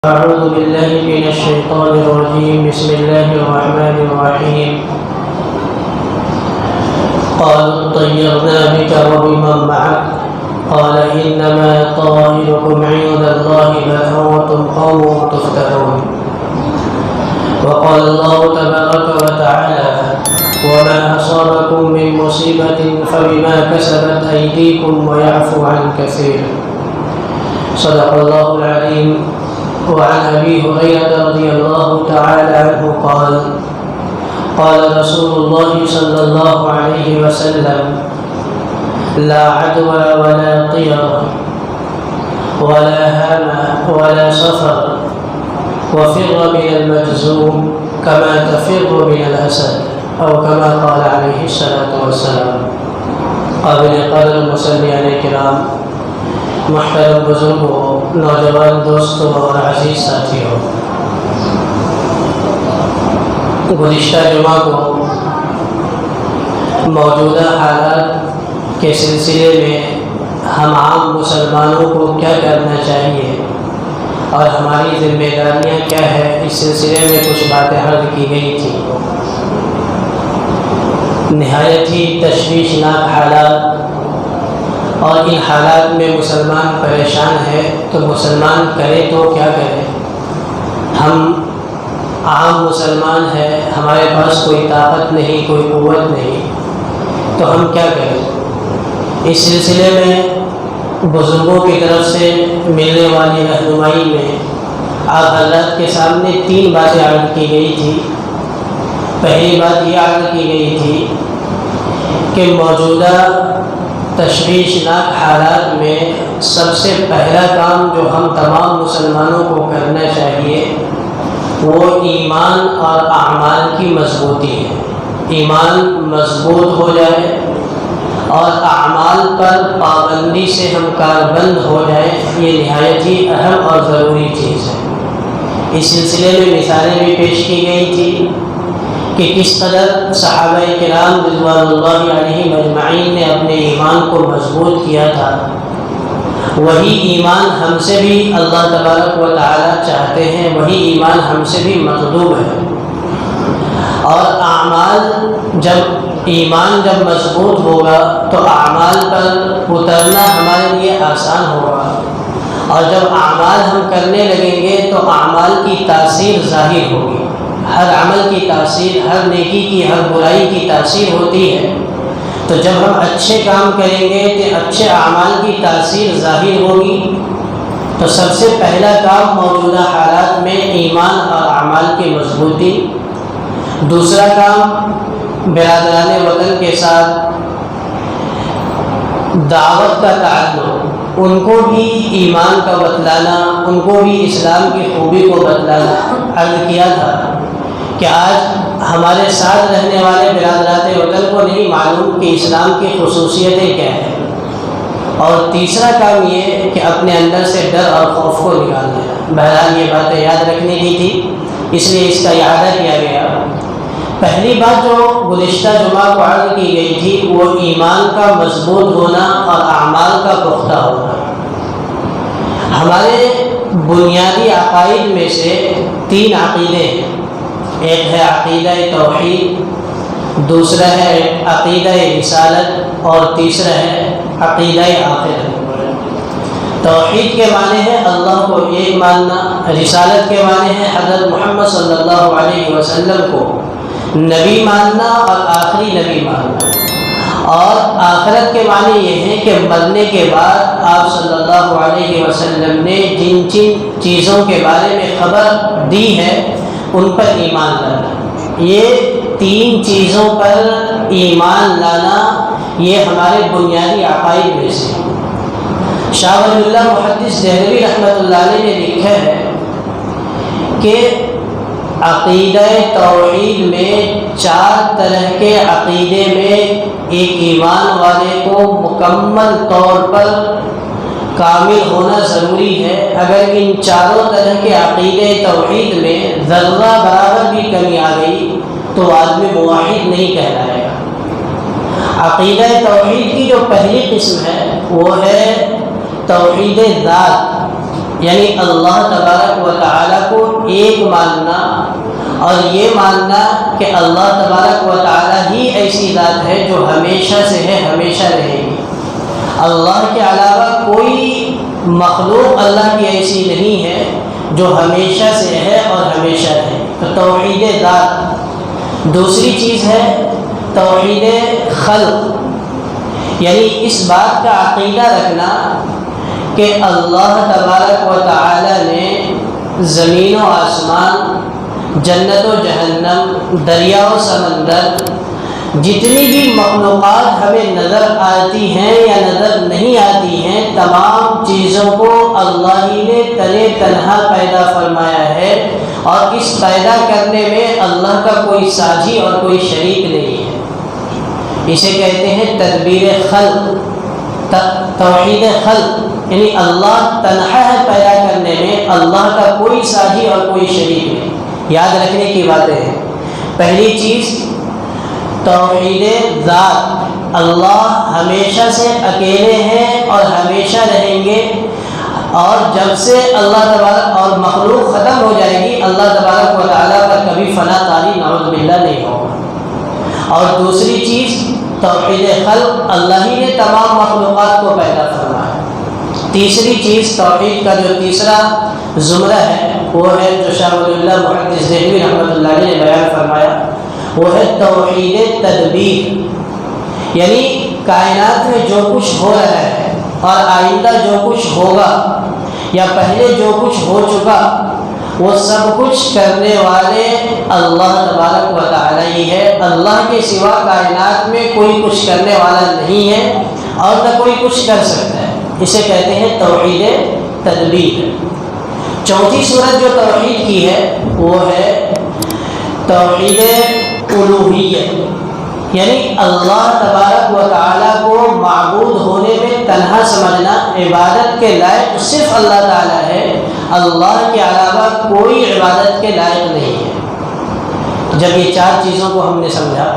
أعوذ بالله من الشيطان الرجيم. بسم الله الرحمن الرحيم. قالوا طيرنا بك وبمن معك قال إنما طائركم عند الله بل أنتم قوم تفتنون. وقال الله تبارك وتعالى وما أصابكم من مصيبة فبما كسبت أيديكم ويعفو عن كثير. صدق الله العظيم. وعن أبي هريرة رضي الله تعالى عنه قال قال رسول الله صلى الله عليه وسلم لا عدوى ولا طير ولا هام ولا صفر وفر من المجزوم كما تفر من الأسد أو كما قال عليه الصلاة والسلام. قابل قدر مسلمین کرام، محترم بزرگوں، نوجوان دوستوں اور عزیز ساتھیوں، گزشتہ جمعہ کو موجودہ حالات کے سلسلے میں ہم عام مسلمانوں کو کیا کرنا چاہیے اور ہماری ذمہ داریاں کیا ہے، اس سلسلے میں کچھ باتیں عرض کی گئی تھی. نہایت ہی تشویشناک حالات، اور ان حالات میں مسلمان پریشان ہے تو مسلمان کرے تو کیا کرے. ہم عام مسلمان ہیں، ہمارے پاس کوئی طاقت نہیں، کوئی قوت نہیں، تو ہم کیا کریں. اس سلسلے میں بزرگوں کی طرف سے ملنے والی رہنمائی میں آپ حضرات کے سامنے 3 باتیں عرض کی گئی تھی. پہلی بات یہ عرض کی گئی تھی کہ موجودہ تشویشناک حالات میں سب سے پہلا کام جو ہم تمام مسلمانوں کو کرنا چاہیے وہ ایمان اور اعمال کی مضبوطی ہے. ایمان مضبوط ہو جائے اور اعمال پر پابندی سے ہم کاربند ہو جائیں، یہ نہایت ہی اہم اور ضروری چیز ہے. اس سلسلے میں مثالیں بھی پیش کی گئی تھی کہ کس قدر صحابہ کرام رضوان اللہ علیہم اجمعین نے اپنے ایمان کو مضبوط کیا تھا. وہی ایمان ہم سے بھی اللہ تبارک و تعالی چاہتے ہیں، وہی ایمان ہم سے بھی مطلوب ہے. اور اعمال ایمان جب مضبوط ہوگا تو اعمال پر اترنا ہمارے لیے آسان ہوگا، اور جب اعمال ہم کرنے لگیں گے تو اعمال کی تاثیر ظاہر ہوگی. ہر عمل کی تاثیر، ہر نیکی کی، ہر برائی کی تاثیر ہوتی ہے. تو جب ہم اچھے کام کریں گے تو اچھے اعمال کی تاثیر ظاہر ہوگی. تو سب سے پہلا کام موجودہ حالات میں ایمان اور اعمال کی مضبوطی. دوسرا کام برادران وطن کے ساتھ دعوت کا تعلق، ان کو بھی ایمان کا بتلانا، ان کو بھی اسلام کی خوبی کو بتلانا. عرض کیا تھا کہ آج ہمارے ساتھ رہنے والے برادرات وطن کو نہیں معلوم کہ اسلام کی خصوصیتیں کیا ہیں. اور تیسرا کام یہ کہ اپنے اندر سے ڈر اور خوف کو نکال دینا. بہرحال یہ باتیں یاد رکھنے کی تھی، اس لیے اس کا اعادہ کیا گیا. پہلی بات جو گزشتہ جمعہ کو عرض کی گئی تھی وہ ایمان کا مضبوط ہونا اور اعمال کا پختہ ہونا. ہمارے بنیادی عقائد میں سے 3 عقیدے ہیں. ایک ہے عقیدہ توحید، دوسرا ہے عقیدہ رسالت، اور تیسرا ہے عقیدہ آخرت. توحید کے معنی ہے اللہ کو ایک ماننا، رسالت کے معنی ہے حضرت محمد صلی اللہ علیہ وسلم کو نبی ماننا اور آخری نبی ماننا. اور آخرت کے معنی یہ ہے کہ مرنے کے بعد آپ صلی اللہ علیہ وسلم نے جن چیزوں کے بارے میں خبر دی ہے ان پر ایمان لانا. یہ 3 چیزوں پر ایمان لانا یہ ہمارے بنیادی عقائد میں سے. شاہ ولی اللہ محدث دہلوی رحمۃ اللہ علیہ نے لکھا ہے کہ عقیدہ توحید میں 4 طرح کے عقیدے میں ایک ایمان والے کو مکمل طور پر کامل ہونا ضروری ہے. اگر ان 4 طرح کے عقیدہ توحید میں ذرہ برابر بھی کمی آ گئی تو آدمی موحد نہیں کہلائے گا. عقیدہ توحید کی جو پہلی قسم ہے وہ ہے توحید ذات. یعنی اللہ تبارک و تعالیٰ کو ایک ماننا، اور یہ ماننا کہ اللہ تبارک و تعالیٰ ہی ایسی ذات ہے جو ہمیشہ سے ہے، ہمیشہ رہے گی۔ اللہ کے علاوہ کوئی مخلوق اللہ کی ایسی نہیں ہے جو ہمیشہ سے ہے اور ہمیشہ رہے۔ تو توحید ذات۔ دوسری چیز ہے توحید خلق، یعنی اس بات کا عقیدہ رکھنا کہ اللہ تبارک و تعالی نے زمین و آسمان، جنت و جہنم، دریا و سمندر، جتنی بھی مخلوقات ہمیں نظر آتی ہیں یا نظر نہیں آتی ہیں، تمام چیزوں کو اللہ ہی نے تنے تنہا پیدا فرمایا ہے، اور اس پیدا کرنے میں اللہ کا کوئی ساجی اور کوئی شریک نہیں ہے۔ اسے کہتے ہیں تدبیر خلق، توحید خلق، یعنی اللہ تنہا ہے پیدا کرنے میں، اللہ کا کوئی ساجی اور کوئی شریک نہیں۔ یاد رکھنے کی باتیں ہیں۔ پہلی چیز توحید ذات، اللہ ہمیشہ سے اکیلے ہیں اور ہمیشہ رہیں گے، اور جب سے اللہ تبارک اور مخلوق ختم ہو جائے گی، اللہ تبارک و تعالیٰ پر کبھی فنا طاری نعوذ باللہ نہیں ہوگا۔ اور دوسری چیز توحید خلق، اللہ ہی نے تمام مخلوقات کو پیدا فرمایا۔ تیسری چیز توحید کا جو تیسرا زمرہ ہے وہ ہے جو شاہ ولی اللہ محدث دہلوی رحمۃ اللہ علیہ نے بیان فرمایا، وہ ہے توحید تدبیر، یعنی کائنات میں جو کچھ ہو رہا ہے اور آئندہ جو کچھ ہوگا یا پہلے جو کچھ ہو چکا، وہ سب کچھ کرنے والے اللہ تبارک و تعالی ہی ہے۔ اللہ کے سوا کائنات میں کوئی کچھ کرنے والا نہیں ہے اور نہ کوئی کچھ کر سکتا ہے۔ اسے کہتے ہیں توحید تدبیر۔ چوتھی صورت جو توحید کی ہے وہ ہے توحید الوہیت، یعنی اللہ تبارک و تعالیٰ کو معبود ہونے میں تنہا سمجھنا، عبادت کے لائق صرف اللہ تعالیٰ ہے، اللہ کے علاوہ کوئی عبادت کے لائق نہیں ہے۔ جب یہ چار چیزوں کو ہم نے سمجھا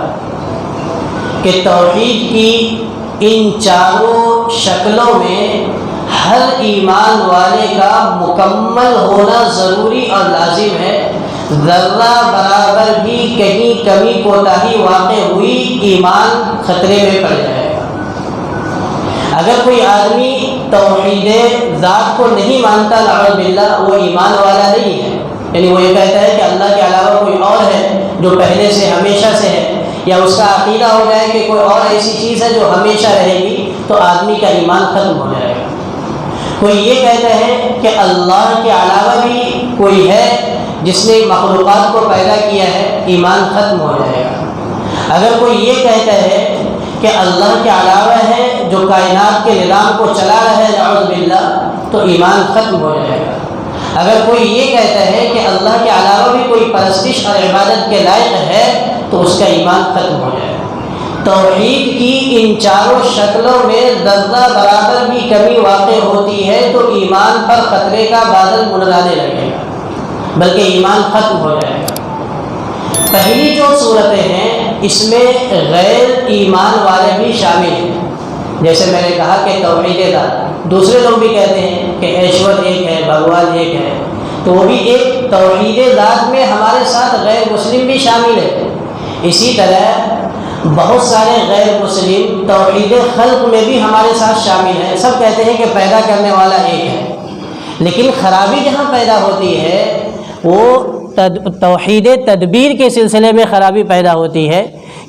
کہ توحید کی ان چاروں شکلوں میں ہر ایمان والے کا مکمل ہونا ضروری اور لازم ہے، ذرہ برابر بھی کہیں کمی کوتاہی واقع ہوئی ایمان خطرے میں پڑ جائے گا۔ اگر کوئی آدمی توحید ذات کو نہیں مانتا نعوذ باللہ، وہ ایمان والا نہیں ہے، یعنی وہ یہ کہتا ہے کہ اللہ کے علاوہ کوئی اور ہے جو پہلے سے ہمیشہ سے ہے، یا اس کا عقیدہ ہو جائے کہ کوئی اور ایسی چیز ہے جو ہمیشہ رہے گی، تو آدمی کا ایمان ختم ہو جائے گا۔ کوئی یہ کہتا ہے کہ اللہ کے علاوہ بھی کوئی ہے جس نے مخلوقات کو پیدا کیا ہے، ایمان ختم ہو جائے گا۔ اگر کوئی یہ کہتا ہے کہ اللہ کے علاوہ ہے جو کائنات کے نظام کو چلا رہا ہے نعوذ باللہ، تو ایمان ختم ہو جائے گا۔ اگر کوئی یہ کہتا ہے کہ اللہ کے علاوہ بھی کوئی پرستش اور عبادت کے لائق ہے، تو اس کا ایمان ختم ہو جائے گا۔ توحید کی ان چاروں شکلوں میں ذرہ برابر بھی کمی واقع ہوتی ہے تو ایمان پر خطرے کا بادل منڈرانے لگے گا، بلکہ ایمان ختم ہو جائے گا۔ پہلی جو صورتیں ہیں اس میں غیر ایمان والے بھی شامل ہیں، جیسے میں نے کہا کہ توحید ذات، دوسرے لوگ بھی کہتے ہیں کہ ایشور ایک ہے، بھگوان ایک ہے، تو وہ بھی ایک توحید ذات میں ہمارے ساتھ غیر مسلم بھی شامل ہے۔ اسی طرح بہت سارے غیر مسلم توحید خلق میں بھی ہمارے ساتھ شامل ہیں، سب کہتے ہیں کہ پیدا کرنے والا ایک ہے، لیکن خرابی جہاں پیدا ہوتی ہے وہ توحید تدبیر کے سلسلے میں خرابی پیدا ہوتی ہے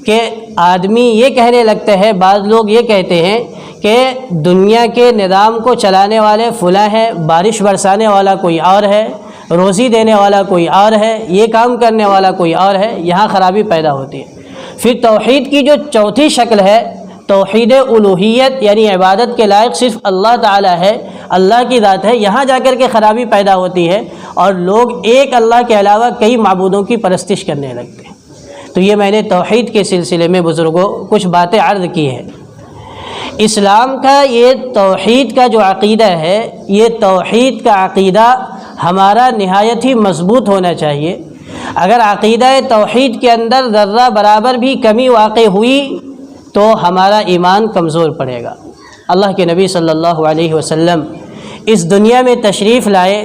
کہ آدمی یہ کہنے لگتا ہے، بعض لوگ یہ کہتے ہیں کہ دنیا کے نظام کو چلانے والے فلاں ہیں، بارش برسانے والا کوئی اور ہے، روزی دینے والا کوئی اور ہے، یہ کام کرنے والا کوئی اور ہے، یہاں خرابی پیدا ہوتی ہے۔ پھر توحید کی جو چوتھی شکل ہے توحید الوہیت، یعنی عبادت کے لائق صرف اللہ تعالیٰ ہے، اللہ کی ذات ہے، یہاں جا کر کے خرابی پیدا ہوتی ہے اور لوگ ایک اللہ کے علاوہ کئی معبودوں کی پرستش کرنے لگتے ہیں۔ تو یہ میں نے توحید کے سلسلے میں بزرگوں کچھ باتیں عرض کی ہیں۔ اسلام کا یہ توحید کا جو عقیدہ ہے، یہ توحید کا عقیدہ ہمارا نہایت ہی مضبوط ہونا چاہیے۔ اگر عقیدہ توحید کے اندر ذرہ برابر بھی کمی واقع ہوئی تو ہمارا ایمان کمزور پڑے گا۔ اللہ کے نبی صلی اللہ علیہ وسلم اس دنیا میں تشریف لائے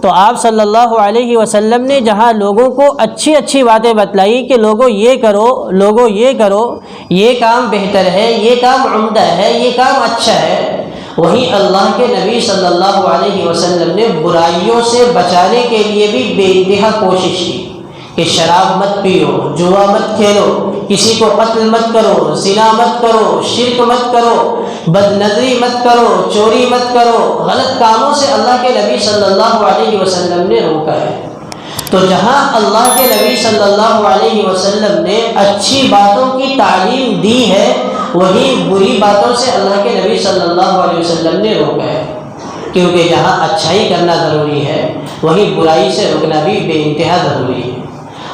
تو آپ صلی اللہ علیہ وسلم نے جہاں لوگوں کو اچھی اچھی باتیں بتلائی کہ لوگوں یہ کرو، لوگوں یہ کرو، یہ کام بہتر ہے، یہ کام عمدہ ہے، یہ کام اچھا ہے، وہیں اللہ کے نبی صلی اللہ علیہ وسلم نے برائیوں سے بچانے کے لیے بھی بے انتہا کوشش کی کہ شراب مت پیو، جوا مت کھیلو، کسی کو قتل مت کرو، زنا مت کرو، شرک مت کرو، بد نظری مت کرو، چوری مت کرو، غلط کاموں سے اللہ کے نبی صلی اللہ علیہ وسلم نے روکا ہے۔ تو جہاں اللہ کے نبی صلی اللہ علیہ وسلم نے اچھی باتوں کی تعلیم دی ہے، وہیں بری باتوں سے اللہ کے نبی صلی اللہ علیہ وسلم نے روکا ہے، کیونکہ جہاں اچھائی کرنا ضروری ہے وہیں برائی سے رکنا بھی بے انتہا ضروری ہے۔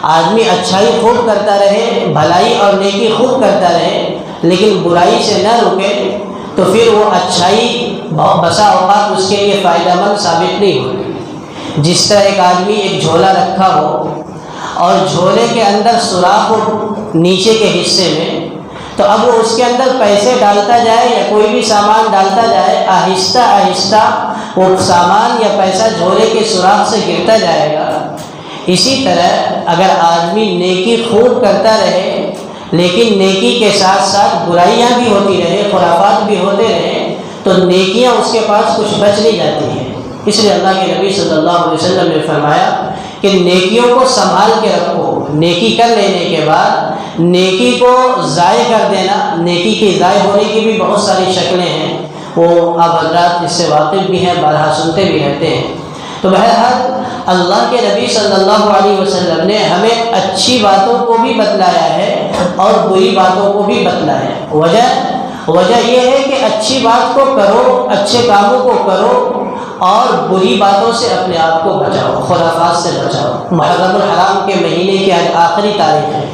آدمی اچھائی خوب کرتا رہے، بھلائی اور نیکی خوب کرتا رہے، لیکن برائی سے نہ رکے تو پھر وہ اچھائی بسا اوقات اس کے لیے فائدہ مند ثابت نہیں ہوتی۔ جس طرح ایک آدمی ایک جھولا رکھا ہو اور جھولے کے اندر سوراخ ہو نیچے کے حصے میں، تو اب وہ اس کے اندر پیسے ڈالتا جائے یا کوئی بھی سامان ڈالتا جائے، آہستہ آہستہ وہ سامان یا پیسہ جھولے کے سوراخ سے گرتا جائے گا۔ اسی طرح اگر آدمی نیکی خوب کرتا رہے لیکن نیکی کے ساتھ ساتھ برائیاں بھی ہوتی رہے، خرافات بھی ہوتے رہے، تو نیکیاں اس کے پاس کچھ بچ نہیں جاتی ہیں۔ اس لیے اللہ کے نبی صلی اللہ علیہ وسلم نے فرمایا کہ نیکیوں کو سنبھال کے رکھو، نیکی کر لینے کے بعد نیکی کو ضائع کر دینا، نیکی کے ضائع ہونے کی بھی بہت ساری شکلیں ہیں، وہ آپ حضرات اس سے واقف بھی ہیں، بارہا سنتے بھی رہتے ہیں۔ تو بہرحال اللہ کے نبی صلی اللہ علیہ وسلم نے ہمیں اچھی باتوں کو بھی بتلایا ہے اور بری باتوں کو بھی بتلایا ہے۔ وجہ یہ ہے کہ اچھی بات کو کرو، اچھے کاموں کو کرو اور بری باتوں سے اپنے آپ کو بچاؤ، خرافات سے بچاؤ۔ محرم الحرام کے مہینے کی آج آخری تاریخ ہے،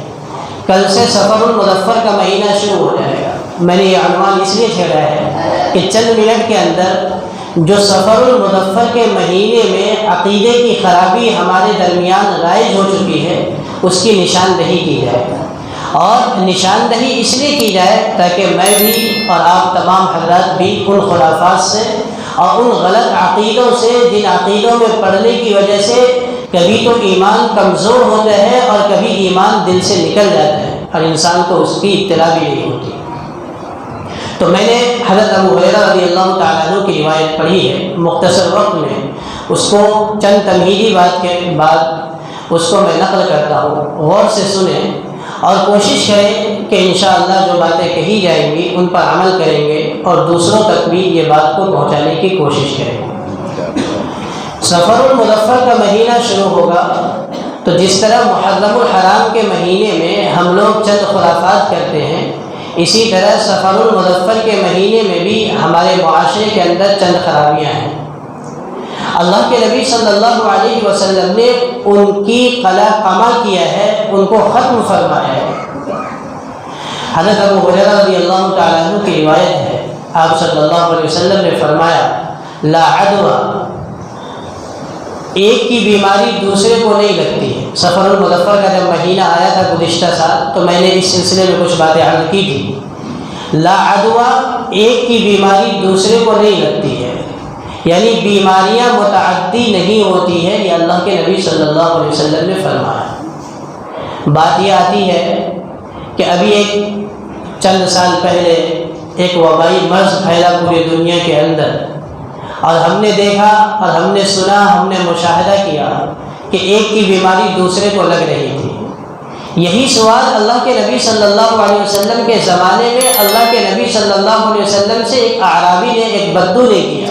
کل سے سفر المظفر کا مہینہ شروع ہو جائے گا۔ میں نے یہ عنوان اس لیے چھیڑا ہے کہ چند منٹ کے اندر جو سفر المظفر کے مہینے میں عقیدے کی خرابی ہمارے درمیان رائج ہو چکی ہے، اس کی نشاندہی کی جائے، اور نشاندہی اس لیے کی جائے تاکہ میں بھی اور آپ تمام حضرات بھی ان خرافات سے اور ان غلط عقیدوں سے، جن عقیدوں میں پڑھنے کی وجہ سے کبھی تو ایمان کمزور ہوتا ہے اور کبھی ایمان دل سے نکل جاتا ہے اور انسان کو اس کی اطلاع بھی نہیں ہوتی۔ تو میں نے حضرت ابو ہریرہ رضی اللہ تعالیٰ عنہ کی روایت پڑھی ہے، مختصر وقت میں اس کو چند تمہیدی بات کے بعد اس کو میں نقل کرتا ہوں، غور سے سنیں اور کوشش کریں کہ انشاءاللہ جو باتیں کہی جائیں گی ان پر عمل کریں گے اور دوسروں تک بھی یہ بات کو پہنچانے کی کوشش کریں گے۔ سفر المظفر کا مہینہ شروع ہوگا تو جس طرح محرم الحرام کے مہینے میں ہم لوگ چند خرافات کرتے ہیں، اسی طرح سفر المظفر کے مہینے میں بھی ہمارے معاشرے کے اندر چند خرابیاں ہیں۔ اللہ کے نبی صلی اللہ علیہ وسلم نے ان کی قمع کیا ہے، ان کو ختم فرمایا ہے۔ حضرت ابو ہریرہ رضی اللہ تعالیٰ عنہ کی روایت ہے، آپ صلی اللہ علیہ وسلم نے فرمایا لا عدوى، ایک کی بیماری دوسرے کو نہیں لگتی ہے۔ سفر المظفر کا جب مہینہ آیا تھا گزشتہ سال تو میں نے اس سلسلے میں کچھ باتیں عرض کی تھی۔ لا عدوى، ایک کی بیماری دوسرے کو نہیں لگتی ہے، یعنی بیماریاں متعدی نہیں ہوتی ہے، یہ اللہ کے نبی صلی اللہ علیہ وسلم نے فرمایا۔ بات یہ آتی ہے کہ ابھی ایک چند سال پہلے ایک وبائی مرض پھیلا پوری دنیا کے اندر، اور ہم نے دیکھا اور ہم نے سنا، ہم نے مشاہدہ کیا کہ ایک کی بیماری دوسرے کو لگ رہی تھی۔ یہی سوال اللہ کے نبی صلی اللہ علیہ وسلم کے زمانے میں اللہ کے نبی صلی اللہ علیہ وسلم سے ایک اعرابی نے، ایک بدو نے کیا۔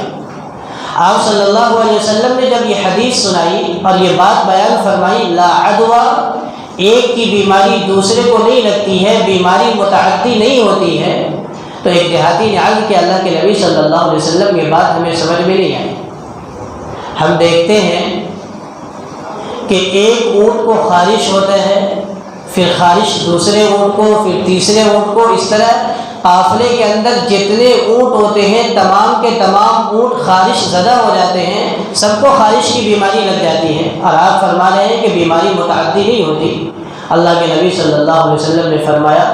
آپ صلی اللہ علیہ وسلم نے جب یہ حدیث سنائی اور یہ بات بیان فرمائی لا عدوى، ایک کی بیماری دوسرے کو نہیں لگتی ہے، بیماری متعدی نہیں ہوتی ہے، تو ایک دیہاتی نے عرض کہ اللہ کے نبی صلی اللہ علیہ وسلم یہ بات ہمیں سمجھ میں نہیں آئی۔ ہم دیکھتے ہیں کہ ایک اونٹ کو خارش ہوتا ہے، پھر خارش دوسرے اونٹ کو، پھر تیسرے اونٹ کو، اس طرح قافلے کے اندر جتنے اونٹ ہوتے ہیں تمام کے تمام اونٹ خارش زدہ ہو جاتے ہیں، سب کو خارش کی بیماری لگ جاتی ہے، اور آپ فرما رہے ہیں کہ بیماری متعدی نہیں ہوتی۔ اللہ کے نبی صلی اللہ علیہ وسلم نے فرمایا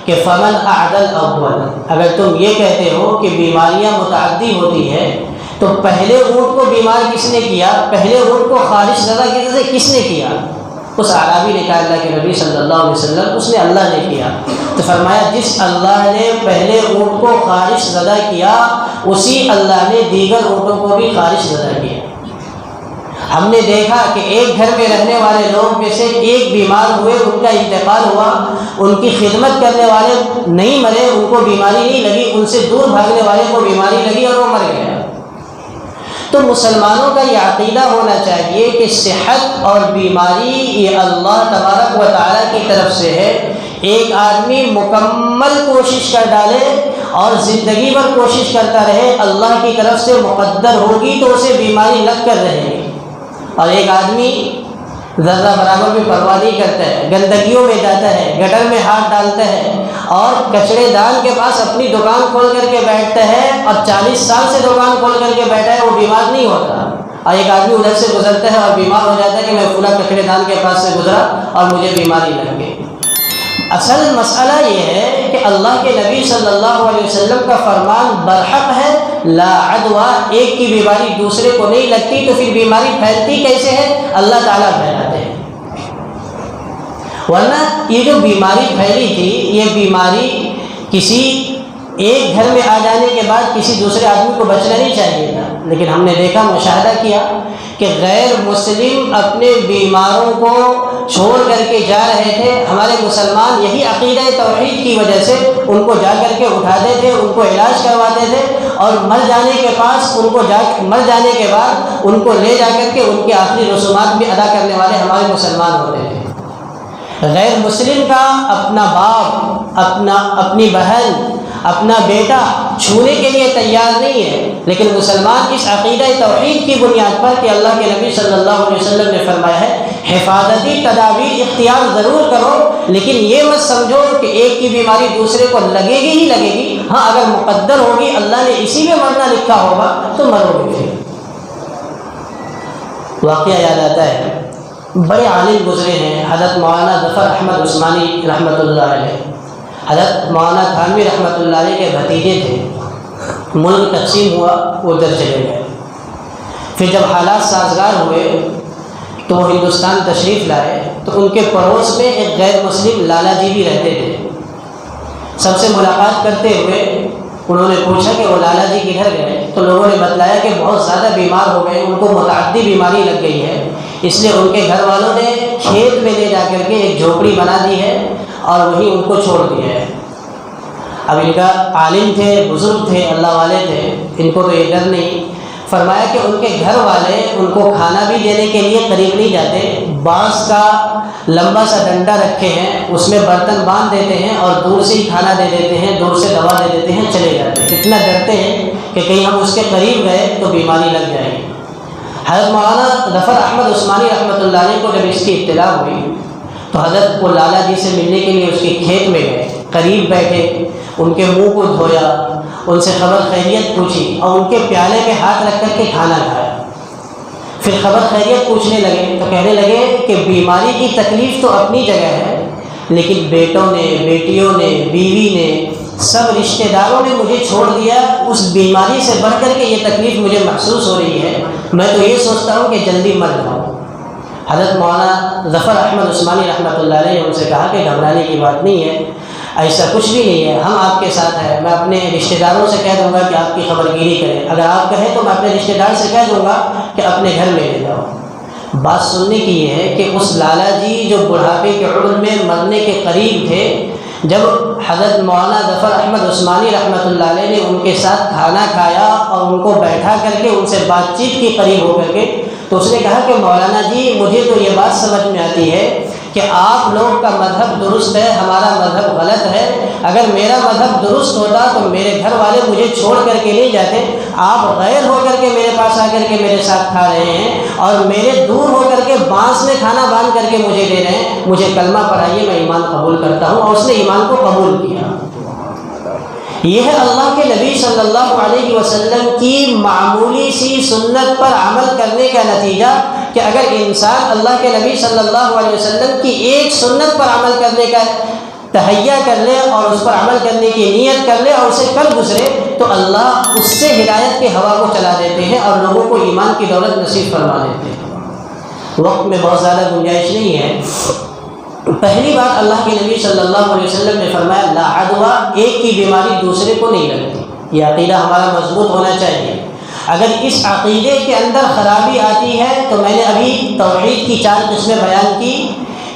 کہ فمن اعدل اول، اگر تم یہ کہتے ہو کہ بیماریاں متعدی ہوتی ہے تو پہلے اونٹ کو بیمار کس نے کیا؟ پہلے اونٹ کو خارش زدہ کس نے کیا؟ اس اعرابی نے کہا اللہ کے نبی صلی اللہ علیہ وسلم، اس نے اللہ نے کیا۔ تو فرمایا جس اللہ نے پہلے اونٹ کو خارش زدہ کیا، اسی اللہ نے دیگر اونٹوں کو بھی خارش زدہ کیا۔ ہم نے دیکھا کہ ایک گھر میں رہنے والے لوگ میں سے ایک بیمار ہوئے، ان کا انتقال ہوا، ان کی خدمت کرنے والے نہیں مرے، ان کو بیماری نہیں لگی، ان سے دور بھاگنے والے کو بیماری لگی اور وہ مر گیا۔ تو مسلمانوں کا یہ عقیدہ ہونا چاہیے کہ صحت اور بیماری یہ اللہ تبارک و تعالیٰ کی طرف سے ہے۔ ایک آدمی مکمل کوشش کر ڈالے اور زندگی بھر کوشش کرتا رہے، اللہ کی طرف سے مقدر ہوگی تو اسے بیماری لگ کر رہے گی۔ اور ایک آدمی ذرہ برابر بھی پرواہ نہیں کرتا ہے، گندگیوں میں جاتا ہے، گٹر میں ہاتھ ڈالتا ہے اور کچرے دان کے پاس اپنی دکان کھول کر کے بیٹھتا ہے، اور 40 سال سے دکان کھول کر کے بیٹھا ہے، وہ بیمار نہیں ہوتا۔ اور ایک آدمی ادھر سے گزرتا ہے اور بیمار ہو جاتا ہے کہ میں فلاں کچرے دان کے پاس سے گزرا اور مجھے بیماری لگ گئی۔ اصل مسئلہ یہ ہے کہ اللہ کے نبی صلی اللہ علیہ وسلم کا فرمان برحق ہے، لا عدویٰ، ایک کی بیماری دوسرے کو نہیں لگتی، تو پھر بیماری پھیلتی کیسے ہے؟ اللہ تعالیٰ پھیلاتے ہیں۔ ورنہ یہ جو بیماری پھیلی تھی، یہ بیماری کسی ایک گھر میں آ جانے کے بعد کسی دوسرے آدمی کو بچنا نہیں چاہیے تھا، لیکن ہم نے دیکھا، مشاہدہ کیا کہ غیر مسلم اپنے بیماروں کو چھوڑ کر کے جا رہے تھے۔ ہمارے مسلمان یہی عقیدہ توحید کی وجہ سے ان کو جا کر کے اٹھاتے تھے، ان کو علاج کرواتے تھے، اور مر جانے کے بعد ان کو لے جا کر کے ان کے آخری رسومات بھی ادا کرنے والے ہمارے مسلمان ہوتے تھے۔ غیر مسلم کا اپنا باپ، اپنی بہن، اپنا بیٹا چھونے کے لیے تیار نہیں ہے، لیکن مسلمان اس عقیدہ توحید کی بنیاد پر کہ اللہ کے نبی صلی اللہ علیہ وسلم نے فرمایا ہے حفاظتی تدابیر اختیار ضرور کرو، لیکن یہ مت سمجھو کہ ایک کی بیماری دوسرے کو لگے گی ہی لگے گی۔ ہاں، اگر مقدر ہوگی، اللہ نے اسی میں مرنا لکھا ہوگا تو مرو گے۔ واقعہ یاد آتا ہے، بڑے عالم گزرے ہیں، حضرت مولانا ظفر احمد عثمانی رحمۃ اللہ علیہ، حضرت مولانا تھانوی رحمۃ اللہ علیہ کے بھتیجے تھے۔ ملک تقسیم ہوا، وہ ادھر چلے گئے۔ پھر جب حالات سازگار ہوئے تو وہ ہندوستان تشریف لائے، تو ان کے پڑوس میں ایک غیر مسلم لالا جی بھی رہتے تھے۔ سب سے ملاقات کرتے ہوئے انہوں نے پوچھا کہ وہ لالا جی کدھر گئے، تو لوگوں نے بتلایا کہ بہت زیادہ بیمار ہو گئے، ان کو متعدی بیماری لگ گئی ہے، اس لیے ان کے گھر والوں نے کھیت میں لے جا کر کے ایک جھوپڑی بنا دی ہے اور وہیں ان کو چھوڑ دیا ہے۔ اب ان کا عالم تھے، بزرگ تھے، اللہ والے تھے، ان کو تو یہ ڈر نہیں۔ فرمایا کہ ان کے گھر والے ان کو کھانا بھی دینے کے لیے قریب نہیں جاتے، بانس کا لمبا سا ڈنڈا رکھے ہیں، اس میں برتن باندھ دیتے ہیں اور دور سے ہی کھانا دے دیتے ہیں، دور سے دوا دے دیتے ہیں، چلے جاتے ہیں۔ اتنا ڈرتے ہیں کہ کہیں ہم اس کے قریب گئے تو بیماری لگ جائے گی۔ حضرت مولانا ظفر احمد عثمانی رحمۃ اللہ علیہ کو جب اس کی اطلاع ہوئی تو حضرت کو لالا جی سے ملنے کے لیے اس کے کھیت میں گئے، قریب بیٹھے، ان کے منہ کو دھویا، ان سے خبر خیریت پوچھی اور ان کے پیالے پہ ہاتھ رکھ کر کے کھانا کھایا۔ پھر خبر خیریت پوچھنے لگے تو کہنے لگے کہ بیماری کی تکلیف تو اپنی جگہ ہے، لیکن بیٹوں نے، بیٹیوں نے، بیوی نے، سب رشتہ داروں نے مجھے چھوڑ دیا، اس بیماری سے بڑھ کر کے یہ تکلیف مجھے محسوس ہو رہی ہے، میں تو یہ سوچتا ہوں کہ جلدی مر جاؤں۔ حضرت مولانا ظفر احمد عثمانی رحمۃ اللہ علیہ نے ان سے کہا کہ گھبرانے کی بات نہیں ہے، ایسا کچھ بھی نہیں ہے، ہم آپ کے ساتھ ہیں، میں اپنے رشتہ داروں سے کہہ دوں گا کہ آپ کی خبر گیری کریں، اگر آپ کہیں تو میں اپنے رشتہ دار سے کہہ دوں گا کہ اپنے گھر میں لے جاؤ۔ بات سننے کی یہ ہے کہ اس لالا جی جو بڑھاپے کے عمر میں مرنے کے قریب تھے، جب حضرت مولانا ظفر احمد عثمانی رحمۃ اللہ علیہ نے ان کے ساتھ کھانا کھایا اور ان کو بیٹھا کر کے ان سے بات چیت کی قریب ہو کر کے، تو اس نے کہا کہ مولانا جی مجھے تو یہ بات سمجھ میں آتی ہے کہ آپ لوگ کا مذہب درست ہے، ہمارا مذہب غلط ہے، اگر میرا مذہب درست ہوتا تو میرے گھر والے مجھے چھوڑ کر کے نہیں جاتے، آپ غیر ہو کر کے میرے پاس آ کر کے میرے ساتھ کھا رہے ہیں اور میرے دور ہو کر کے بانس میں کھانا باندھ کر کے مجھے دے رہے ہیں، مجھے کلمہ پڑھائیے، میں ایمان قبول کرتا ہوں۔ اور اس نے ایمان کو قبول کیا۔ یہ ہے اللہ کے نبی صلی اللہ علیہ وسلم کی معمولی سی سنت پر عمل کرنے کا نتیجہ، کہ اگر انسان اللہ کے نبی صلی اللہ علیہ وسلم کی ایک سنت پر عمل کرنے کا تہیا کر لے اور اس پر عمل کرنے کی نیت کر لے اور اسے کر گزرے تو اللہ اس سے ہدایت کے ہوا کو چلا دیتے ہیں اور لوگوں کو ایمان کی دولت نصیب فرما دیتے ہیں۔ وقت میں بہت زیادہ گنجائش نہیں ہے۔ پہلی بات اللہ کے نبی صلی اللہ علیہ وسلم نے فرمایا لا عدویٰ، ایک کی بیماری دوسرے کو نہیں لگتی۔ یہ عقیدہ ہمارا مضبوط ہونا چاہیے۔ اگر اس عقیدے کے اندر خرابی آتی ہے تو میں نے ابھی توحید کی 4 قسمیں بیان کی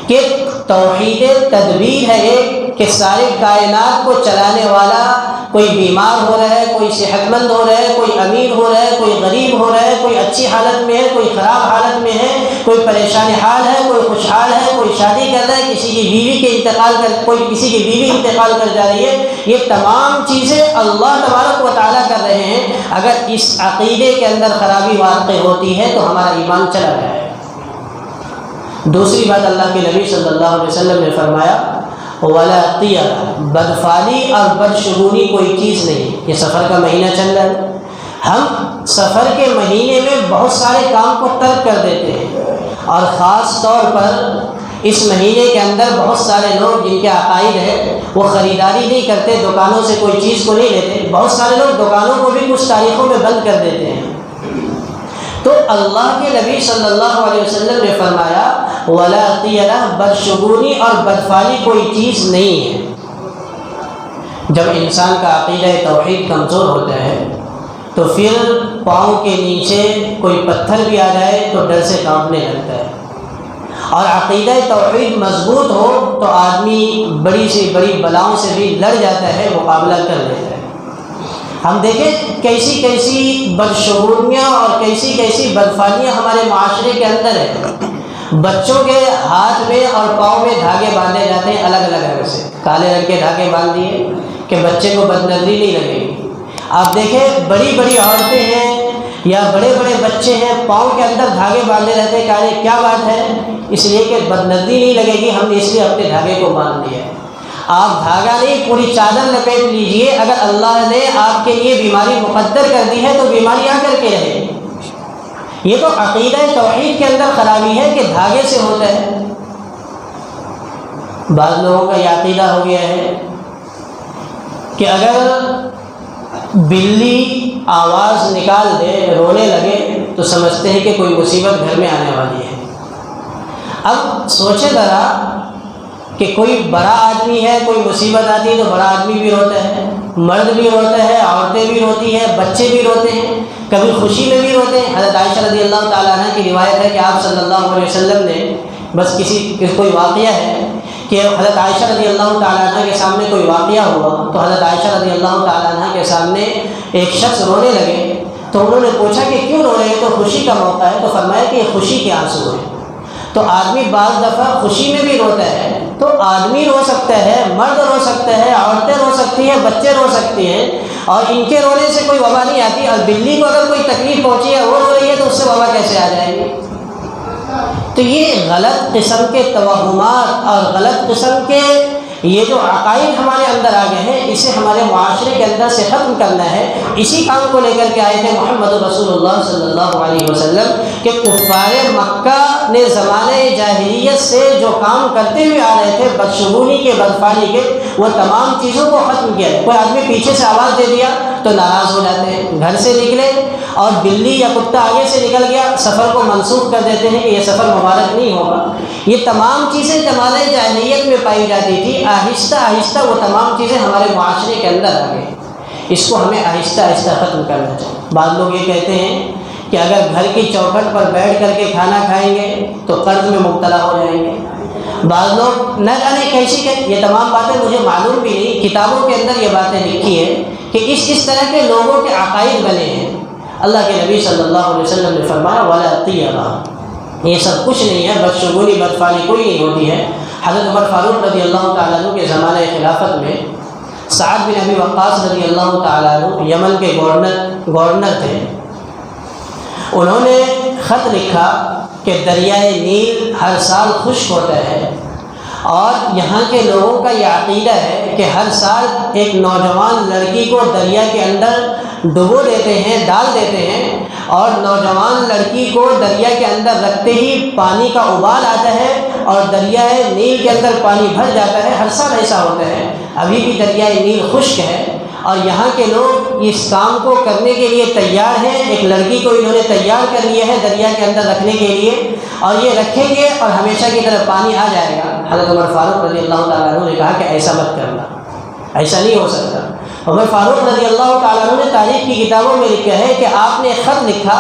کہ توحید تدبیر ہے ایک، کہ سارے کائنات کو چلانے والا، کوئی بیمار ہو رہا ہے، کوئی صحت مند ہو رہا ہے، کوئی امیر ہو رہا ہے، کوئی غریب ہو رہا ہے، کوئی اچھی حالت میں ہے، کوئی خراب حالت میں ہے، کوئی پریشان حال ہے، کوئی خوشحال ہے، کوئی شادی کر رہا ہے، کسی کی بیوی کے انتقال کر کوئی کسی کی بیوی انتقال کر جا رہی ہے، یہ تمام چیزیں اللہ تبارک و تعالیٰ کر رہے ہیں۔ اگر اس عقیدے کے اندر خرابی واقع ہوتی ہے تو ہمارا ایمان چلا گیا ہے۔ دوسری بات اللہ کے نبی صلی اللہ علیہ وسلم نے فرمایا ولا طیرہ، بدفعلی اور بدشگونی کوئی چیز نہیں۔ یہ سفر کا مہینہ چل رہا ہے، ہم سفر کے مہینے میں بہت سارے کام کو ترک کر دیتے ہیں، اور خاص طور پر اس مہینے کے اندر بہت سارے لوگ جن کے عقائد ہے وہ خریداری نہیں کرتے، دکانوں سے کوئی چیز کو نہیں لیتے۔ بہت سارے لوگ دکانوں کو بھی کچھ تاریخوں میں بند کر دیتے ہیں۔ تو اللہ کے نبی صلی اللہ علیہ وسلم نے فرمایا ولا طیرہ، بدشگونی اور بدفعلی کوئی چیز نہیں ہے۔ جب انسان کا عقیدہ توحید کمزور ہوتا ہے تو پھر پاؤں کے نیچے کوئی پتھر بھی آ جائے تو ڈر سے کانپنے لگتا ہے، اور عقیدہ توحید مضبوط ہو تو آدمی بڑی سے بڑی بلاؤں سے بھی لڑ جاتا ہے، مقابلہ کر لیتا ہے۔ ہم دیکھیں کیسی کیسی بدشگونیاں اور کیسی کیسی بدفعلیاں ہمارے معاشرے کے اندر ہیں۔ بچوں کے ہاتھ میں اور پاؤں میں دھاگے باندھے جاتے ہیں الگ الگ رنگ سے، کالے رنگ کے دھاگے باندھ دیے کہ بچے کو بدنظری نہیں لگے گی۔ آپ دیکھیں بڑی بڑی عورتیں ہیں یا بڑے بڑے بچے ہیں، پاؤں کے اندر دھاگے باندھے رہتے ہیں، کالے، کیا بات ہے؟ اس لیے کہ بدنظری نہیں لگے گی، ہم نے اس لیے اپنے دھاگے کو باندھ دیا ہے۔ آپ دھاگا نہیں، پوری چادر لپیٹ لیجئے۔ اگر اللہ نے آپ کے لیے بیماری مقدر کر دی ہے تو بیماری آ کر کے رہے۔ یہ تو عقیدہ توحید کے اندر خرابی ہے کہ دھاگے سے ہوتا ہے۔ بعض لوگوں کا یہ عقیدہ ہو گیا ہے کہ اگر بلی آواز نکال دے، رونے لگے، تو سمجھتے ہیں کہ کوئی مصیبت گھر میں آنے والی ہے۔ اب سوچے ذرا کہ کوئی بڑا آدمی ہے، کوئی مصیبت آتی ہے تو بڑا آدمی بھی روتا ہے، مرد بھی روتا ہے، عورتیں بھی روتی ہیں، بچے بھی روتے ہیں، کبھی خوشی میں بھی روتے ہیں۔ حضرت عائشہ رضی اللہ تعالیٰ عنہ کی روایت ہے کہ آپ صلی اللہ علیہ وسلم نے بس کوئی واقعہ ہے کہ حضرت عائشہ رضی اللہ تعالیٰ عنہ کے سامنے کوئی واقعہ ہوا تو حضرت عائشہ رضی اللہ تعالیٰ عنہ کے سامنے ایک شخص رونے لگے، تو انہوں نے پوچھا کہ کیوں رو رہے ہیں؟ تو خوشی کا موقع ہے، تو فرمایا کہ یہ خوشی کے آنسو ہیں۔ تو آدمی بعض دفعہ خوشی میں بھی روتا ہے، تو آدمی رو سکتا ہے، مرد رو سکتا ہے، عورتیں رو سکتی ہیں، بچے رو سکتے ہیں، اور ان کے رونے سے کوئی وبا نہیں آتی۔ اور بلی کو اگر کوئی تکلیف پہنچی ہے، وہ رو رہی ہے، تو اس سے وبا کیسے آ جائے گی؟ تو یہ غلط قسم کے توہمات اور غلط قسم کے یہ جو عقائد ہمارے اندر آ گئے ہیں، اسے ہمارے معاشرے کے اندر سے ختم کرنا ہے۔ اسی کام کو لے کر کے آئے تھے محمد رسول اللہ صلی اللہ علیہ وسلم کہ کفار مکہ نے زمانے جاہلیت سے جو کام کرتے ہوئے آ رہے تھے، بدشگونی کے، بدفعلی کے، وہ تمام چیزوں کو ختم کیا۔ کوئی آدمی پیچھے سے آواز دے دیا تو ناراض ہو جاتے ہیں، گھر سے نکلے اور بلی یا کتا آگے سے نکل گیا، سفر کو منسوخ کر دیتے ہیں کہ یہ سفر مبارک نہیں ہوگا۔ یہ تمام چیزیں زمانے جاہلیت میں پائی جاتی تھی، آہستہ آہستہ وہ تمام چیزیں ہمارے معاشرے کے اندر آ گئی۔ اس کو ہمیں آہستہ آہستہ ختم کرنا چاہیے۔ بعض لوگ یہ کہتے ہیں کہ اگر گھر کی چوکھٹ پر بیٹھ کر کے کھانا کھائیں گے تو قرض میں مبتلا ہو جائیں گے۔ بعض لوگ نہ جانے کیسی کہ یہ تمام باتیں مجھے معلوم بھی نہیں، کتابوں کے اندر یہ باتیں لکھی ہیں کہ اس طرح کے لوگوں کے عقائد بنے ہیں۔ اللہ کے نبی صلی اللہ علیہ وسلم نے فرمایا ولا طیرہ، یہ سب کچھ نہیں ہے، بدشگونی بدفعلی کوئی نہیں ہوتی ہے۔ حضرت عمر فاروق رضی اللہ تعالیٰ عنہ کے زمانۂ خلافت میں سعد بن ابی وقاص رضی اللہ تعالیٰ عنہ یمن کے گورنر تھے۔ انہوں نے خط لکھا کہ دریائے نیل ہر سال خشک ہوتا ہے، اور یہاں کے لوگوں کا یہ عقیدہ ہے کہ ہر سال ایک نوجوان لڑکی کو دریا کے اندر ڈبو دیتے ہیں، ڈال دیتے ہیں، اور نوجوان لڑکی کو دریا کے اندر رکھتے ہی پانی کا ابال آتا ہے اور دریائے نیل کے اندر پانی بھر جاتا ہے، ہر سال ایسا ہوتا ہے، ابھی بھی دریائے نیل خشک ہے اور یہاں کے لوگ اس کام کو کرنے کے لیے تیار ہیں۔ ایک لڑکی کو انہوں نے تیار کر لیا ہے دریا کے اندر رکھنے کے لیے، اور یہ رکھیں گے اور ہمیشہ کی طرح پانی آ جائے گا۔ حضرت عمر فاروق رضی اللہ تعالیٰ عنہ نے کہا کہ ایسا مت کرنا، ایسا نہیں ہو سکتا۔ عمر فاروق رضی اللہ تعالیٰ عنہ نے تاریخ کی کتابوں میں لکھا ہے کہ آپ نے ایک خط لکھا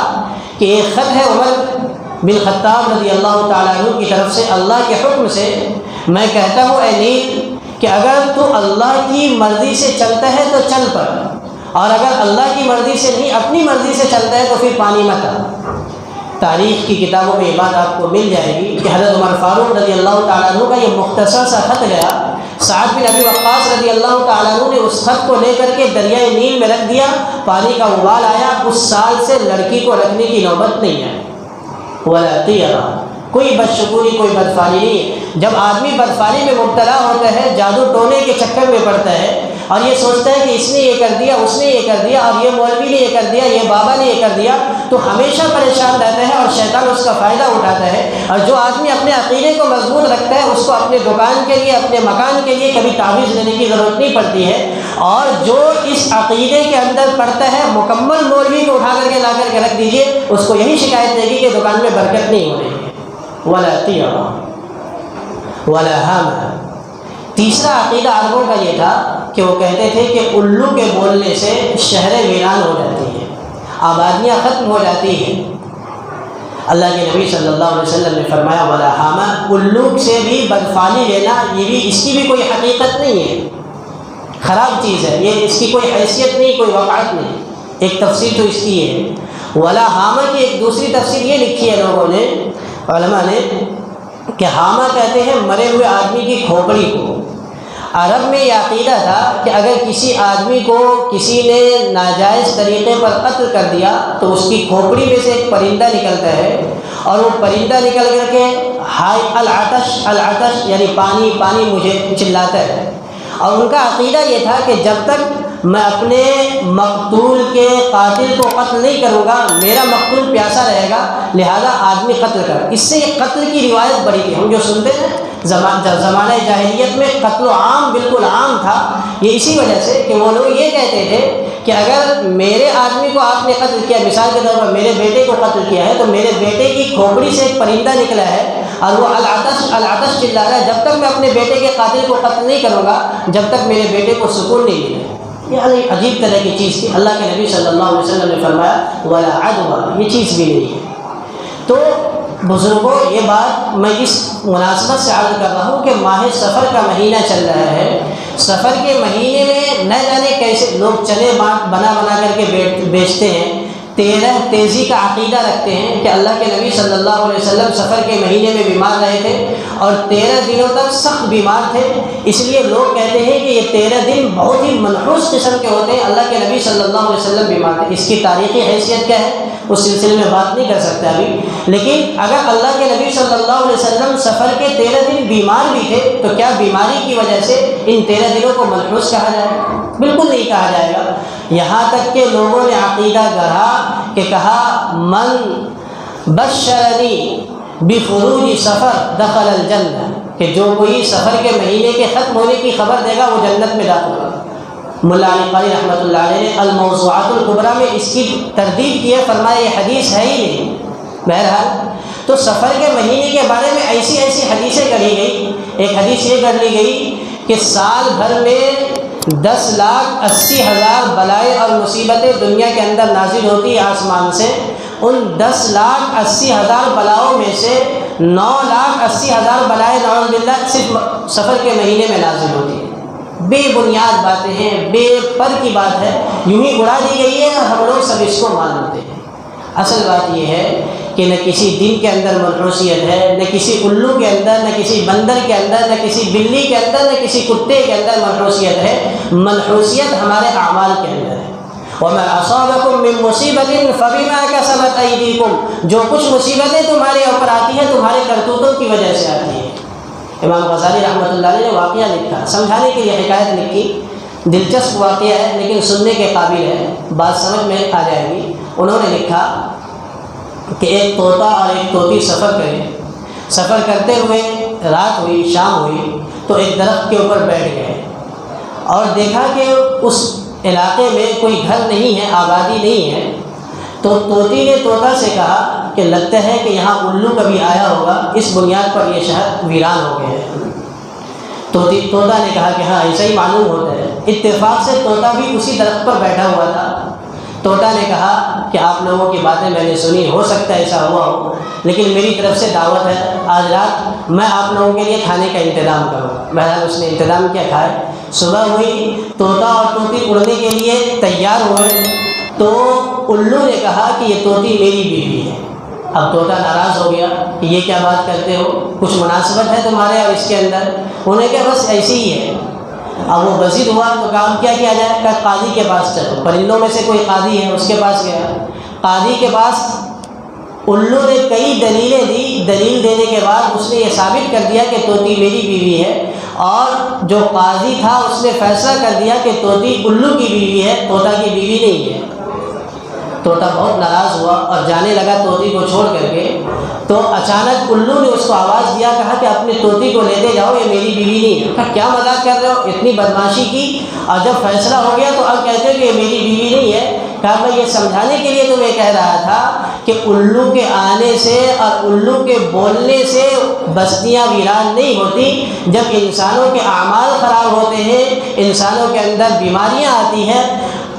کہ ایک خط ہے عمر بن خطاب رضی اللہ تعالیٰ عنہ کی طرف سے، اللہ کے حکم سے میں کہتا ہوں اے نیل کہ اگر تو اللہ کی مرضی سے چلتا ہے تو چل پڑ، اور اگر اللہ کی مرضی سے نہیں اپنی مرضی سے چلتا ہے تو پھر پانی مت آ۔ تاریخ کی کتابوں میں یہ بات آپ کو مل جائے گی کہ حضرت عمر فاروق رضی اللہ تعالیٰ عنہ کا یہ مختصر سا خط گیا، سعد بن ابی وقاص رضی اللہ تعالیٰ عنہ نے اس خط کو لے کر کے دریائے نیل میں رکھ دیا، پانی کا ابال آیا، اس سال سے لڑکی کو رکھنے کی نوبت نہیں آئی۔ ولا طیرہ، کوئی بدشکوری کوئی بدفعلی نہیں ہے۔ جب آدمی بدفعلی میں مبتلا ہوتا ہے، جادو ٹونے کے چکر میں پڑتا ہے اور یہ سوچتا ہے کہ اس نے یہ کر دیا، اس نے یہ کر دیا، اور یہ مولوی نے یہ کر دیا، یہ بابا نے یہ کر دیا، تو ہمیشہ پریشان رہتا ہے اور شیطان اس کا فائدہ اٹھاتا ہے۔ اور جو آدمی اپنے عقیدے کو مضبوط رکھتا ہے اس کو اپنے دکان کے لیے، اپنے مکان کے لیے کبھی تعویذ لینے کی ضرورت نہیں پڑتی ہے، اور جو اس عقیدے کے اندر پڑتا ہے مکمل مولوی کو اٹھا کر کے لا کر کے رکھ دیجیے، اس کو یہی شکایت دے گی کہ دکان میں برکت نہیں ہو رہی ہے۔ ولا طیرہ ولا حامہ۔ تیسرا عقیدہ عربوں کا یہ تھا کہ وہ کہتے تھے کہ الو کے بولنے سے شہریں ویران ہو جاتی ہیں، آبادیاں ختم ہو جاتی ہیں۔ اللہ کے نبی صلی اللہ علیہ وسلم نے فرمایا ولا حامہ، الو سے بھی بدفعلی لینا، یہ بھی اس کی بھی کوئی حقیقت نہیں ہے، خراب چیز ہے، یہ اس کی کوئی حیثیت نہیں، کوئی وقعت نہیں۔ ایک تفسیر تو اس کی ہے۔ ولا حامہ کی ایک دوسری تفسیر یہ لکھی ہے لوگوں نے، علماء نے، کہ حامہ کہتے ہیں مرے ہوئے آدمی کی کھوپڑی کو۔ عرب میں یہ عقیدہ تھا کہ اگر کسی آدمی کو کسی نے ناجائز طریقے پر قتل کر دیا تو اس کی کھوپڑی میں سے ایک پرندہ نکلتا ہے، اور وہ پرندہ نکل کر کے ہائے العطش العطش یعنی پانی پانی مجھے چلاتا ہے۔ اور ان کا عقیدہ یہ تھا کہ جب تک میں اپنے مقتول کے قاتل کو قتل نہیں کروں گا میرا مقتول پیاسا رہے گا، لہذا آدمی قتل کر۔ اس سے یہ قتل کی روایت بڑی تھی، ہم جو سنتے ہیں زمانہ جاہلیت میں قتل و عام بالکل عام تھا، یہ اسی وجہ سے کہ وہ لوگ یہ کہتے تھے کہ اگر میرے آدمی کو آپ نے قتل کیا، مثال کے طور پر میرے بیٹے کو قتل کیا ہے، تو میرے بیٹے کی کھوپڑی سے ایک پرندہ نکلا ہے اور وہ العطش العطش چلا رہا ہے، جب تک میں اپنے بیٹے کے قاتل کو قتل نہیں کروں گا جب تک میرے بیٹے کو سکون نہیں ملے گا۔ یہ عجیب طرح کی چیز تھی۔ اللہ کے نبی صلی اللہ علیہ وسلم نے فرمایا ولا عدوى، یہ چیز بھی نہیں ہے۔ تو بزرگوں، یہ بات میں اس مناسبت سے عرض کر رہا ہوں کہ ماہ سفر کا مہینہ چل رہا ہے، سفر کے مہینے میں نہ جانے کیسے لوگ چنے بنا کر کے بیچتے ہیں، تیزی کا عقیدہ رکھتے ہیں کہ اللہ کے نبی صلی اللہ علیہ وسلم سفر کے مہینے میں بیمار رہے تھے اور 13 دنوں تک سخت بیمار تھے، اس لیے لوگ کہتے ہیں کہ یہ 13 دن بہت ہی منحوس قسم کے ہوتے ہیں، اللہ کے نبی صلی اللہ علیہ وسلم بیمار تھے۔ اس کی تاریخی حیثیت کیا ہے اس سلسلے میں بات نہیں کر سکتا ابھی، لیکن اگر اللہ کے نبی صلی اللہ علیہ وسلم سفر کے 13 دن بیمار بھی تھے تو کیا بیماری کی وجہ سے ان 13 دنوں کو منحوس کہا جائے گا؟ بالکل نہیں کہا جائے گا۔ یہاں تک کہ لوگوں نے عقیدہ گڑھا کہ کہا من بشرنی بخروج سفر دخل الجنہ، کہ جو کوئی سفر کے مہینے کے ختم ہونے کی خبر دے گا وہ جنت میں داخل ہوگا۔ ملا علی قاری رحمۃ اللہ علیہ نے الموضوعات الکبریٰ میں اس کی تردید کی ہے، فرمایا یہ حدیث ہے ہی نہیں۔ بہرحال تو سفر کے مہینے کے بارے میں ایسی حدیثیں گڑھی گئی۔ ایک حدیث یہ گڑھ لی گئی کہ سال بھر میں 10,80,000 بلائیں اور مصیبتیں دنیا کے اندر نازل ہوتی ہیں آسمان سے، ان 10,80,000 بلاؤں میں سے 9,80,000 بلائیں نعوذ باللہ صرف سفر کے مہینے میں نازل ہوتی ہیں۔ بے بنیاد باتیں ہیں، بے پر کی بات ہے، یوں ہی اڑا دی گئی ہے اور ہم لوگ سب اس کو مانتے ہیں۔ اصل بات یہ ہے کہ نہ کسی دن کے اندر منحوسیت ہے، نہ کسی الو کے اندر، نہ کسی بندر کے اندر، نہ کسی بلی کے اندر، نہ کسی کتے کے اندر منحوسیت ہے۔ منحوسیت ہمارے اعمال کے اندر ہے۔ وَمَا أَصَابَكُم مِّن مُّصِيبَةٍ فَبِمَا كَسَبَتْ أَيْدِيكُمْ، جو کچھ مصیبتیں تمہارے اوپر آتی ہیں تمہارے کرتوتوں کی وجہ سے آتی ہیں۔ امام غزالی رحمۃ اللہ علیہ نے واقعہ لکھا، سمجھانے کے لیے حکایت لکھی، دلچسپ واقعہ ہے لیکن سننے کے قابل ہے، بات سمجھ میں آ جائے گی۔ انہوں نے لکھا کہ ایک طوطا اور ایک طوطی سفر کرتے ہوئے رات ہوئی، شام ہوئی، تو ایک درخت کے اوپر بیٹھ گئے اور دیکھا کہ اس علاقے میں کوئی گھر نہیں ہے، آبادی نہیں ہے۔ تو طوطی نے طوطا سے کہا کہ لگتا ہے کہ یہاں الو کبھی آیا ہوگا، اس بنیاد پر یہ شہر ویران ہو گئے ہیں۔ طوطا نے کہا کہ ہاں ایسا ہی معلوم ہوتا ہے۔ اتفاق سے طوطا بھی اسی درخت پر بیٹھا ہوا تھا۔ طوطا نے کہا کہ آپ لوگوں کی باتیں میں نے سنی، ہو سکتا ہے ایسا ہوا ہو، لیکن میری طرف سے دعوت ہے، آج رات میں آپ لوگوں کے لیے کھانے کا انتظام کروں گا۔ بہرحال اس نے انتظام کیا، کھائے۔ صبح ہوئی، طوطا اور طوطی اڑنے کے لیے تیار ہوئے، تو الو نے کہا کہ یہ طوطی میری بیوی ہے۔ اب طوطا ناراض ہو گیا کہ یہ کیا بات کرتے ہو، کچھ مناسبت ہے تمہارے اور اس کے اندر؟ انہیں کہا بس ایسی ہی ہے۔ اب وہ بزید ہوا تو کام کیا کیا جائے، کہ قاضی کے پاس چلو۔ پرندوں میں سے کوئی قاضی ہے، اس کے پاس گیا۔ قاضی کے پاس الو نے کئی دلیلیں دی، دلیل دینے کے بعد اس نے یہ ثابت کر دیا کہ طوطی میری بیوی ہے، اور جو قاضی تھا اس نے فیصلہ کر دیا کہ طوطی الو کی بیوی ہے، طوطا کی بیوی نہیں ہے۔ طوطا بہت ناراض ہوا اور جانے لگا طوطی کو چھوڑ کر کے، تو اچانک الو نے اس کو آواز دیا، کہا کہ اپنے طوطی کو لیتے جاؤ، یہ میری بیوی نہیں ہے۔ کہا کیا مذاق کر رہے ہو، اتنی بدماشی کی، اور جب فیصلہ ہو گیا تو اب کہتے ہو کہ یہ میری بیوی نہیں ہے۔ کہا میں یہ سمجھانے کے لیے تمہیں کہہ رہا تھا کہ الو کے آنے سے اور الو کے بولنے سے بستیاں ویران نہیں ہوتی۔ جب انسانوں کے اعمال خراب ہوتے ہیں، انسانوں کے اندر بیماریاں آتی ہیں،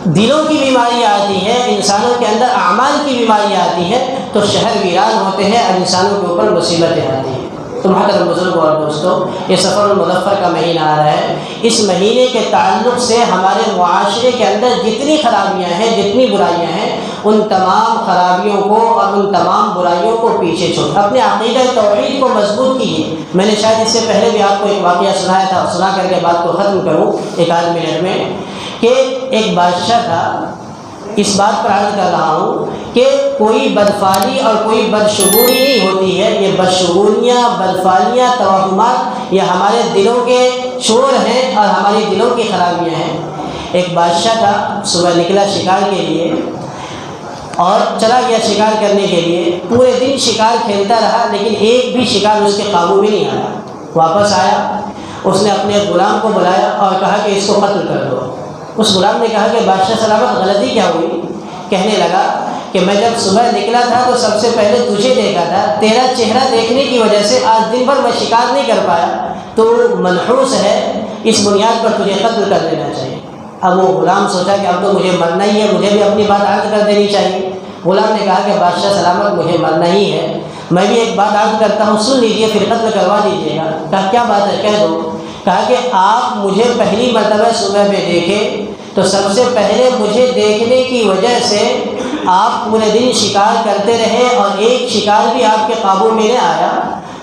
دلوں کی بیماریاں آتی ہیں، انسانوں کے اندر اعمال کی بیماریاں آتی ہیں، تو شہر ویران ہوتے ہیں اور انسانوں کے اوپر مصیبتیں آتی ہیں۔ تو محترم بزرگوں اور دوستوں، یہ سفر المظفر کا مہینہ آ رہا ہے۔ اس مہینے کے تعلق سے ہمارے معاشرے کے اندر جتنی خرابیاں ہیں، جتنی برائیاں ہیں، ان تمام خرابیوں کو اور ان تمام برائیوں کو پیچھے چھوڑ اپنے عقیدہ توحید کو مضبوط کیجیے۔ میں نے شاید اس سے پہلے بھی آپ کو ایک واقعہ سنایا تھا، سنا کر کے بات کو ختم کروں ایک آدھ منٹ میں، کہ ایک بادشاہ تھا۔ اس بات پر عرض کر رہا ہوں کہ کوئی بدفعلی اور کوئی بدشگونی نہیں ہوتی ہے، یہ بدشگونیاں، بدفعلیاں، توہمات یہ ہمارے دلوں کے شور ہیں اور ہماری دلوں کی خرابیاں ہیں۔ ایک بادشاہ تھا، صبح نکلا شکار کے لیے اور چلا گیا شکار کرنے کے لیے، پورے دن شکار کھیلتا رہا، لیکن ایک بھی شکار اس کے قابو میں نہیں آیا۔ واپس آیا، اس نے اپنے غلام کو بلایا اور کہا کہ اس کو قتل کر دو۔ اس غلام نے کہا کہ بادشاہ سلامت غلطی کیا ہوئی؟ کہنے لگا کہ میں جب صبح نکلا تھا تو سب سے پہلے تجھے دیکھا تھا، تیرا چہرہ دیکھنے کی وجہ سے آج دن بھر میں شکار نہیں کر پایا، تو منحوس ہے، اس بنیاد پر تجھے قتل کر دینا چاہیے۔ اب وہ غلام سوچا کہ اب تو مجھے مرنا ہی ہے، مجھے بھی اپنی بات عرض کر دینی چاہیے۔ غلام نے کہا کہ بادشاہ سلامت مجھے مرنا ہی ہے، میں بھی ایک بات عرض کرتا ہوں، سن لیجیے پھر قتل کروا دیجیے گا۔ کہا کیا بات ہے، کہہ دو۔ کہا کہ آپ مجھے پہلی مرتبہ صبح میں دیکھے تو سب سے پہلے مجھے دیکھنے کی وجہ سے آپ پورے دن شکار کرتے رہے اور ایک شکار بھی آپ کے قابو میں نہ آیا،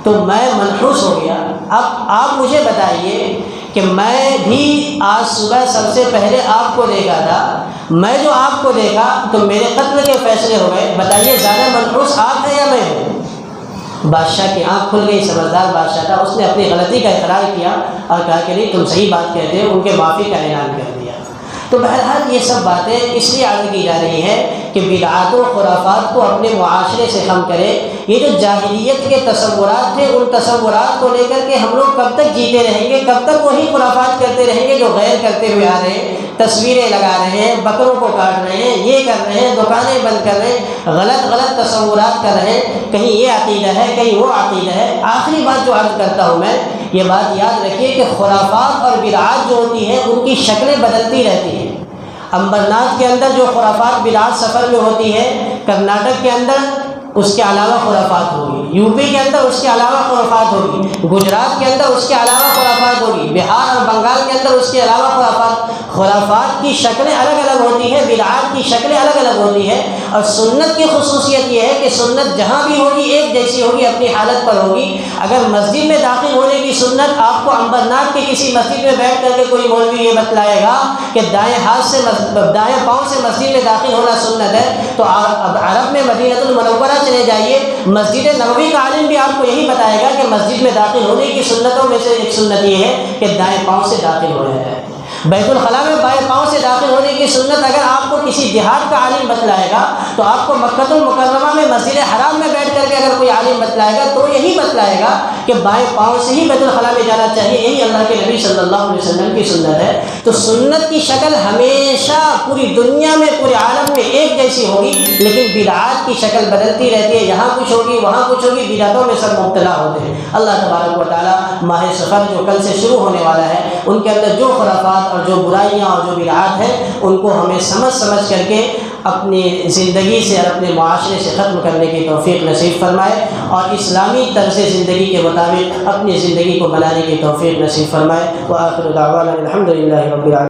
تو میں منحوس ہو گیا۔ اب آپ مجھے بتائیے کہ میں بھی آج صبح سب سے پہلے آپ کو دیکھا تھا، میں جو آپ کو دیکھا تو میرے قتل کے فیصلے ہو گئے، بتائیے زیادہ منحوس آپ ہیں یا میں ہوں؟ بادشاہ کی آنکھ کھل گئی، سمجھدار بادشاہ تھا، اس نے اپنی غلطی کا اقرار کیا اور کہا کہ نہیں تم صحیح بات کہتے ہو، ان کے معافی کا اعلان کر دیا۔ تو بہرحال یہ سب باتیں اس لیے عرض کی جا رہی ہیں کہ بدعات و خرافات کو اپنے معاشرے سے کم کرے۔ یہ جو جاہلیت کے تصورات تھے، ان تصورات کو لے کر کے ہم لوگ کب تک جیتے رہیں گے، کب تک وہی خرافات کرتے رہیں گے جو غیر کرتے ہوئے آ رہے ہیں، تصویریں لگا رہے ہیں، بکروں کو کاٹ رہے ہیں، یہ کر رہے ہیں، دکانیں بند کر رہے ہیں، غلط تصورات کر رہے ہیں، کہیں یہ عقیدہ ہے، کہیں وہ عقیدہ ہے۔ آخری بات جو عرض کرتا ہوں میں، یہ بات یاد رکھیے کہ خرافات اور بدعات جو ہوتی ہیں ان کی شکلیں بدلتی رہتی ہیں۔ امبرناتھ کے اندر جو خرافات بدعات سفر میں ہوتی ہے، کرناٹک کے اندر اس کے علاوہ خرافات ہوگی، یو پی کے اندر اس کے علاوہ خرافات ہوگی، گجرات کے اندر اس کے علاوہ خرافات ہوگی، بہار اور بنگال کے اندر اس کے علاوہ خرافات کی شکلیں الگ الگ ہوتی ہیں، بدعات کی شکلیں الگ الگ ہوتی ہیں۔ اور سنت کی خصوصیت یہ ہے کہ سنت جہاں بھی ہوگی ایک جیسی ہوگی، اپنی حالت پر ہوگی۔ اگر مسجد میں داخل ہونے کی سنت آپ کو امبرناتھ کی کسی مسجد میں بیٹھ کر کے کوئی مولوی یہ بتلائے گا کہ دائیں پاؤں سے مسجد میں داخل ہونا سنت ہے، تو عرب میں مدینہ المنورہ چلے جائیے، مسجد نبوی کا عالم بھی آپ کو یہی بتائے گا کہ مسجد میں داخل ہونے کی سنتوں میں سے ایک سنت یہ ہے کہ دائیں پاؤں سے داخل ہو جائے۔ بیت الخلاء میں بائیں پاؤں سے داخل ہونے کی سنت اگر آپ کو کسی دیہات کا عالم بتلائے گا تو آپ کو مکہ المکرمہ میں مسجد حرام میں بیٹھ کر کے اگر کوئی عالم بتلائے گا تو یہی بتلائے گا کہ بائیں پاؤں سے ہی بیت الخلاء میں جانا چاہیے، یہی اللہ کے نبی صلی اللہ علیہ وسلم کی سنت ہے۔ تو سنت کی شکل ہمیشہ پوری دنیا میں پورے عالم میں ایک جیسی ہوگی، لیکن بدعات کی شکل بدلتی رہتی ہے، یہاں کچھ ہوگی وہاں کچھ ہوگی، بدعتوں میں سب مبتلا ہوتے ہیں۔ اللہ تبارک و تعالیٰ ماہ سفر جو کل سے شروع ہونے والا ہے ان کے اندر جو خرافات اور جو برائیاں اور جو بدعات ہیں ان کو ہمیں سمجھ کر کے اپنی زندگی سے اور اپنے معاشرے سے ختم کرنے کی توفیق نصیب فرمائے، اور اسلامی طرز زندگی کے مطابق اپنی زندگی کو بنانے کی توفیق نصیب فرمائے۔ وآخر دعوانا الحمد للہ رب العالمین۔